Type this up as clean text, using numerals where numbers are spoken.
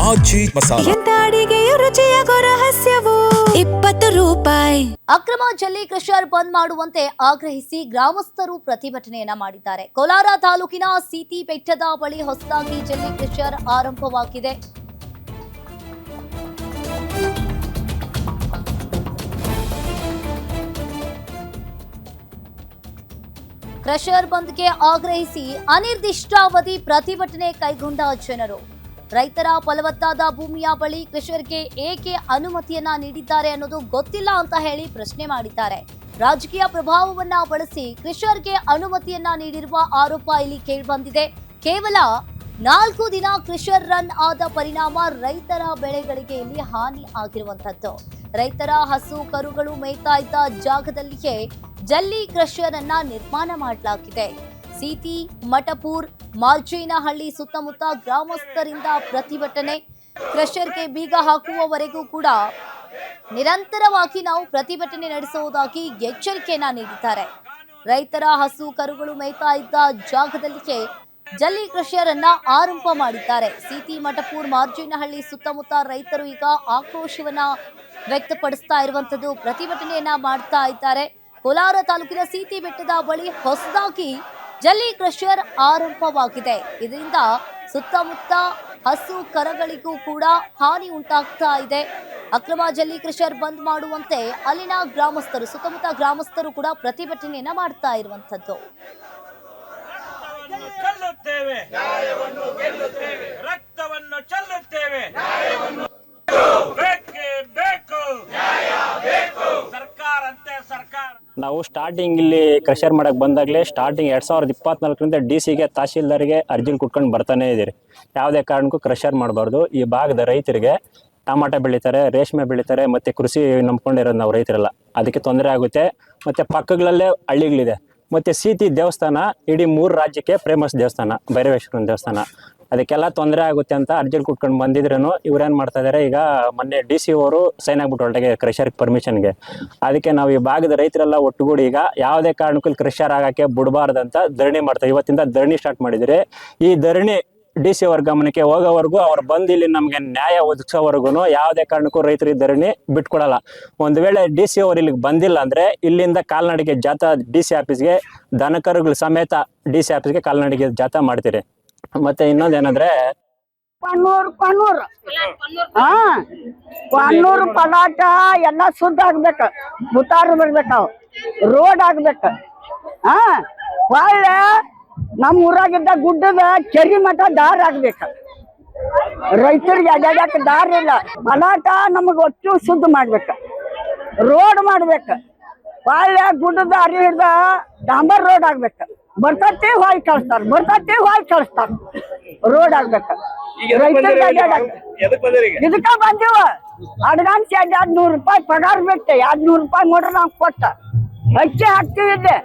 ಮಾಜಿ ಮಸಾಲ. ಎಂತ ಅಡಿಗೆಯ ರುಚಿಯಾಗೋ ರಹಸ್ಯವು 20 ರೂಪಾಯಿ. ಅಕ್ರಮ ಜಲ್ಲಿ ಕ್ರಷರ್ ಬಂದ್ ಮಾಡುವಂತೆ ಆಗ್ರಹಿಸಿ ಗ್ರಾಮಸ್ಥರು ಪ್ರತಿಭಟನೆಯನ್ನ ಮಾಡಿದ್ದಾರೆ. ಕೋಲಾರ ತಾಲೂಕಿನ ಸೀತಿ ಬೆಟ್ಟದ ಬಳಿ ಹೊಸದಾಗಿ ಜಲ್ಲಿ ಕ್ರಷರ್ ಆರಂಭವಾಗಿದೆ. ಕ್ರಷರ್ ಬಂದ್ಗೆ ಆಗ್ರಹಿಸಿ ಅನಿರ್ದಿಷ್ಟಾವಧಿ ಪ್ರತಿಭಟನೆ ಕೈಗೊಂಡ ಜನರು ರೈತರ ಫಲವತ್ತಾದ ಭೂಮಿಯ ಬಳಿ ಕ್ರಷರ್ಗೆ ಏಕೆ ಅನುಮತಿಯನ್ನ ನೀಡಿದ್ದಾರೆ ಅನ್ನೋದು ಗೊತ್ತಿಲ್ಲ ಅಂತ ಹೇಳಿ ಪ್ರಶ್ನೆ ಮಾಡಿದ್ದಾರೆ. ರಾಜಕೀಯ ಪ್ರಭಾವವನ್ನ ಬಳಸಿ ಕ್ರಷರ್ಗೆ ಅನುಮತಿಯನ್ನ ನೀಡಿರುವ ಆರೋಪ ಇಲ್ಲಿ ಕೇಳಿಬಂದಿದೆ. ಕೇವಲ 4 ದಿನ ಕ್ರಷರ್ ರನ್ ಆದ ಪರಿಣಾಮ ರೈತರ ಬೆಳೆಗಳಿಗೆ ಇಲ್ಲಿ ಹಾನಿ ಆಗಿರುವಂತದ್ದು. ರೈತರ ಹಸು ಕರುಗಳು ಮೇಯ್ತಾ ಇದ್ದ ಜಾಗದಲ್ಲಿಯೇ ಜಲ್ಲಿ ಕ್ರಷರ್ ಅನ್ನ ನಿರ್ಮಾಣ ಮಾಡಲಾಗಿದೆ. ಸೀತಿ, ಮಠಪೂರ್, ಮಾರ್ಜೇನಹಳ್ಳಿ ಸುತ್ತಮುತ್ತ ಗ್ರಾಮಸ್ಥರಿಂದ ಪ್ರತಿಭಟನೆ. ಕ್ರಷರ್ಗೆ ಬೀಗ ಹಾಕುವವರೆಗೂ ಕೂಡ ನಿರಂತರವಾಗಿ ನಾವು ಪ್ರತಿಭಟನೆ ನಡೆಸುವುದಾಗಿ ಎಚ್ಚರಿಕೆಯನ್ನ ನೀಡಿದ್ದಾರೆ. ರೈತರ ಹಸು ಕರುಗಳು ಮೇಯ್ತಾ ಇದ್ದ ಜಾಗದಲ್ಲಿಯೇ ಜಲ್ಲಿ ಕ್ರಷರ್ ಅನ್ನ ಆರಂಭ ಮಾಡಿದ್ದಾರೆ. ಸೀತಿ, ಮಠಪೂರ್, ಮಾರ್ಜೇನಹಳ್ಳಿ ಸುತ್ತಮುತ್ತ ರೈತರು ಈಗ ಆಕ್ರೋಶವನ್ನ ವ್ಯಕ್ತಪಡಿಸ್ತಾ ಇರುವಂತದ್ದು, ಪ್ರತಿಭಟನೆಯನ್ನ ಮಾಡ್ತಾ ಇದ್ದಾರೆ. ಕೋಲಾರ ತಾಲೂಕಿನ ಸೀತಿ ಬೆಟ್ಟದ ಬಳಿ ಹೊಸದಾಗಿ ಜಲ್ಲಿ ಕ್ರಷರ್ ಆರಂಭವಾಗಿದೆ. ಇದರಿಂದ ಸುತ್ತಮುತ್ತ ಹಸು ಕರಗಳಿಗೂ ಕೂಡ ಹಾನಿ ಉಂಟಾಗ್ತಾ ಇದೆ. ಅಕ್ರಮ ಜಲ್ಲಿ ಕ್ರಷರ್ ಬಂದ್ ಮಾಡುವಂತೆ ಅಲ್ಲಿನ ಗ್ರಾಮಸ್ಥರು, ಸುತ್ತಮುತ್ತ ಗ್ರಾಮಸ್ಥರು ಕೂಡ ಪ್ರತಿಭಟನೆಯನ್ನ ಮಾಡ್ತಾ ಇರುವಂತದ್ದು. ರಕ್ತವನ್ನು ಚೆಲ್ಲುತ್ತೇವೆ. ನಾವು ಸ್ಟಾರ್ಟಿಂಗ್ ಇಲ್ಲಿ ಕ್ರಷರ್ ಮಾಡಕ್ಕೆ ಬಂದಾಗಲೇ ಸ್ಟಾರ್ಟಿಂಗ್ 2024ರಿಂದ ಡಿ.ಸಿಗೆ ತಹಶೀಲ್ದಾರ್ಗೆ ಅರ್ಜಿನ ಕುಟ್ಕೊಂಡು ಬರ್ತಾನೆ ಇದ್ದೀರಿ. ಯಾವುದೇ ಕಾರಣಕ್ಕೂ ಕ್ರಷರ್ ಮಾಡಬಾರ್ದು. ಈ ಭಾಗದ ರೈತರಿಗೆ ಟಮಾಟೆ ಬೆಳೀತಾರೆ, ರೇಷ್ಮೆ ಬೆಳೀತಾರೆ, ಮತ್ತು ಕೃಷಿ ನಂಬ್ಕೊಂಡಿರೋದು ನಾವು ರೈತರೆಲ್ಲ. ಅದಕ್ಕೆ ತೊಂದರೆ ಆಗುತ್ತೆ. ಮತ್ತು ಪಕ್ಕಗಳಲ್ಲೇ ಹಳ್ಳಿಗಳಿದೆ. ಮತ್ತು ಸೀತಿ ದೇವಸ್ಥಾನ ಇಡೀ 3 ರಾಜ್ಯಕ್ಕೆ ಫೇಮಸ್ ದೇವಸ್ಥಾನ, ಭೈರವೇಶ್ವರನ ದೇವಸ್ಥಾನ. ಅದಕ್ಕೆಲ್ಲ ತೊಂದರೆ ಆಗುತ್ತೆ ಅಂತ ಅರ್ಜಿಲ್ ಕುಟ್ಕೊಂಡು ಬಂದಿದ್ರೂ ಇವ್ರೇನು ಮಾಡ್ತಾ ಇದ್ದಾರೆ, ಈಗ ಮೊನ್ನೆ ಡಿ.ಸಿ ಅವರು ಸೈನ್ ಆಗ್ಬಿಟ್ಟು ಹೊರಟಿಗೆ ಕ್ರಷರ್ ಪರ್ಮಿಷನ್ಗೆ. ಅದಕ್ಕೆ ನಾವು ಈ ಭಾಗದ ರೈತರೆಲ್ಲ ಒಟ್ಟುಗೂಡಿ ಈಗ ಯಾವುದೇ ಕಾರಣಕ್ಕೂ ಕ್ರಷರ್ ಆಗೋಕ್ಕೆ ಬಿಡಬಾರ್ದಂತ ಧರಣಿ ಮಾಡ್ತಾರೆ. ಇವತ್ತಿಂದ ಧರಣಿ ಸ್ಟಾರ್ಟ್ ಮಾಡಿದರೆ ಈ ಧರಣಿ ಡಿ.ಸಿ ಅವ್ರ ಗಮನಕ್ಕೆ ಹೋಗೋವರೆಗೂ, ಅವ್ರು ಬಂದು ಇಲ್ಲಿ ನಮಗೆ ನ್ಯಾಯ ಒದಗಿಸೋವರೆಗೂ ಯಾವುದೇ ಕಾರಣಕ್ಕೂ ರೈತರು ಈ ಧರಣಿ ಬಿಟ್ಕೊಡಲ್ಲ. ಒಂದು ವೇಳೆ ಡಿ.ಸಿ ಅವ್ರು ಇಲ್ಲಿಗೆ ಬಂದಿಲ್ಲ ಅಂದರೆ ಇಲ್ಲಿಂದ ಕಾಲ್ನಡಿಗೆ ಜಾಥಾ ಡಿ.ಸಿ ಆಫೀಸ್ಗೆ, ದನಕರುಗಳ ಸಮೇತ ಡಿ.ಸಿ ಆಫೀಸ್ಗೆ ಕಾಲ್ನಡಿಗೆ ಜಾಥಾ ಮಾಡ್ತೀರಿ. ಮತ್ತೆ ಇನ್ನೊಂದೇನಂದ್ರೆ ಪನ್ನೂರು ಪಲಾಟ ಎಲ್ಲ ಶುದ್ಧ ಆಗ್ಬೇಕ, ಮುತಾರು ಬರ್ಬೇಕಾವ್, ರೋಡ್ ಆಗ್ಬೇಕ. ಒಳ್ಳೆ ನಮ್ಮ ಊರಾಗಿದ್ದ ಗುಡ್ಡದ ಕೆರಿ ಮಠ ದಾರ ಆಗ್ಬೇಕ. ರೈತರಿಗೆ ಅಡ್ಯಾಡಕ್ ದಾರ ಇಲ್ಲ. ಪಲಾಟ ನಮಗ್ ಒಟ್ಟು ಶುದ್ಧ ಮಾಡ್ಬೇಕ, ರೋಡ್ ಮಾಡ್ಬೇಕ. ಒಳ್ಳೆ ಗುಡ್ಡದ ಅರಿ ಹಿಡ್ದ ಡಾಂಬರ್ ರೋಡ್ ಆಗ್ಬೇಕ. ಬರ್ತತಿ ಹೊಯ್ ಕಳಿಸ್ತಾರ, ರೋಡ್ ಆಗ್ಬೇಕ. ಇದಕ್ಕ ಬಂದಿವ ಅಡ್ವಾನ್ಸ್ 200 ರೂಪಾಯಿ ಪಗಾರ ಬೇಕು. 200 ರೂಪಾಯಿ ನೋಡ್ರಿ ನಾವು ಕೊಟ್ಟ ಹಚ್ಚಿ ಹಾಕ್ತಿದ್ದೆ.